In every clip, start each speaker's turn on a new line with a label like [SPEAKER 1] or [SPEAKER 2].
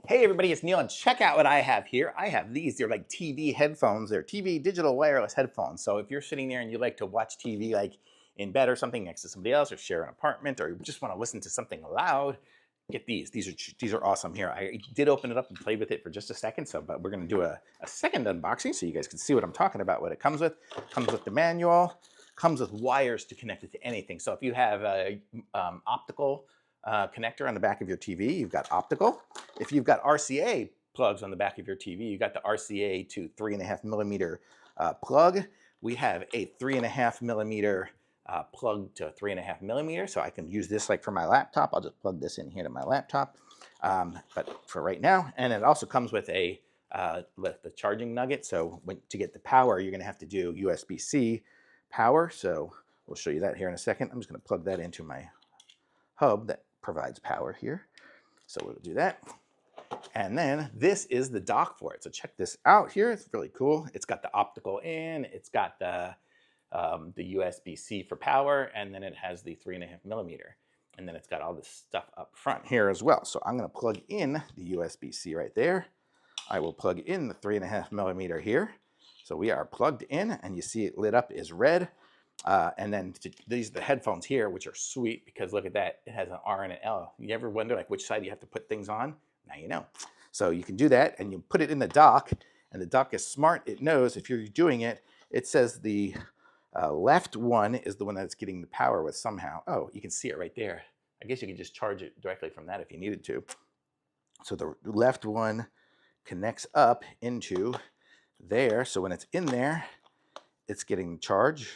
[SPEAKER 1] Hey everybody, it's Neil, and check out what I have here. I have these. They're like TV headphones. They're TV digital wireless headphones. So if you're sitting there and you like to watch TV like in bed or something next to somebody else, or share an apartment, or you just want to listen to something loud, get these. These are awesome here. I did open it up and played with it for just a second, but we're going to do a second unboxing so you guys can see what I'm talking about, what it comes with. Comes with the manual, comes with wires to connect it to anything. So if you have a optical connector on the back of your TV, you've got optical. If you've got RCA plugs on the back of your TV, you got the RCA to 3.5 millimeter plug. We have a 3.5 millimeter plug to 3.5 millimeter, so I can use this like for my laptop. I'll just plug this in here to my laptop, but for right now. And it also comes with a the charging nugget. So to get the power, you're going to have to do USB-C power. So we'll show you that here in a second. I'm just going to plug that into my hub that provides power here. So we'll do that. And then this is the dock for it. So check this out here. It's really cool. It's got the optical in, it's got the USB-C for power, and then it has the 3.5 millimeter. And then it's got all this stuff up front here as well. So I'm going to plug in the USB-C right there. I will plug in the 3.5 millimeter here. So we are plugged in, and you see it lit up is red. And then these are the headphones here, which are sweet because look at that. It has an R and an L. You ever wonder like which side you have to put things on? Now you know. So you can do that, and you put it in the dock, and the dock is smart. It knows if you're doing it, it says the left one is the one that's getting the power with somehow. Oh, you can see it right there. I guess you could just charge it directly from that if you needed to. So the left one connects up into there. So when it's in there, it's getting charge.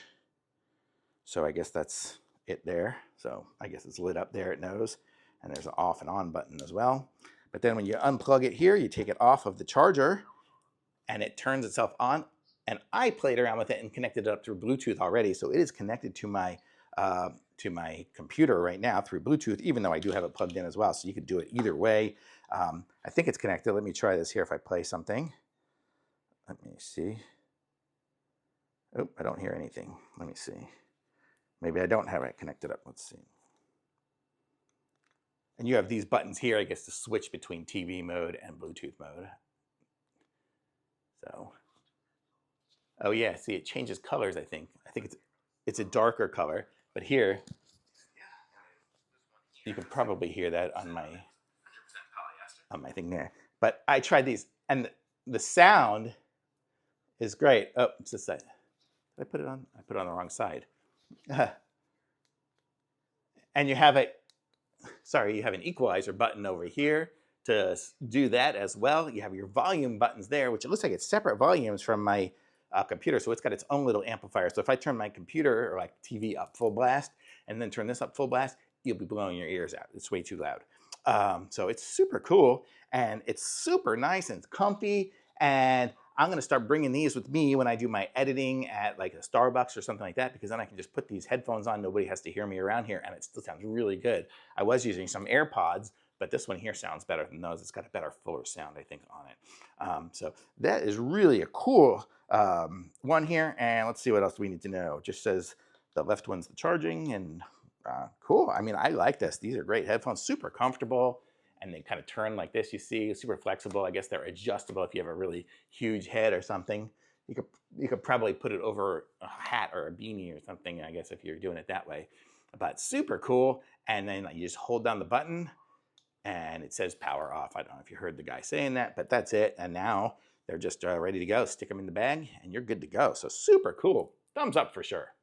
[SPEAKER 1] So I guess that's it there. So I guess it's lit up there, it knows. And there's an off and on button as well. But then when you unplug it here, you take it off of the charger and it turns itself on. And I played around with it and connected it up through Bluetooth already. So it is connected to my computer right now through Bluetooth, even though I do have it plugged in as well. So you could do it either way. I think it's connected. Let me try this here if I play something. Let me see. Oh, I don't hear anything. Let me see. Maybe I don't have it connected up. Let's see. And you have these buttons here, I guess, to switch between TV mode and Bluetooth mode. So, oh yeah, see, it changes colors, I think. I think it's a darker color, but here, you can probably hear that on my thing there. But I tried these, and the sound is great. Oh, it's this side. Did I put it on? I put it on the wrong side. And you have you have an equalizer button over here to do that as well. You have your volume buttons there, which it looks like it's separate volumes from my computer. So it's got its own little amplifier. So if I turn my computer or like TV up full blast and then turn this up full blast, you'll be blowing your ears out. It's way too loud. So it's super cool, and it's super nice and comfy. And I'm going to start bringing these with me when I do my editing at like a Starbucks or something like that, because then I can just put these headphones on. Nobody has to hear me around here, and it still sounds really good. I was using some AirPods, but this one here sounds better than those. It's got a better, fuller sound, I think, on it. So that is really a cool one here. And let's see what else we need to know. It just says the left one's the charging, and cool. I mean, I like this. These are great headphones, super comfortable. And they kind of turn like this, you see, super flexible. I guess they're adjustable if you have a really huge head or something. You could probably put it over a hat or a beanie or something, I guess, if you're doing it that way. But super cool. And then you just hold down the button and it says power off. I don't know if you heard the guy saying that, but that's it. And now they're just ready to go. Stick them in the bag and you're good to go. So super cool. Thumbs up for sure.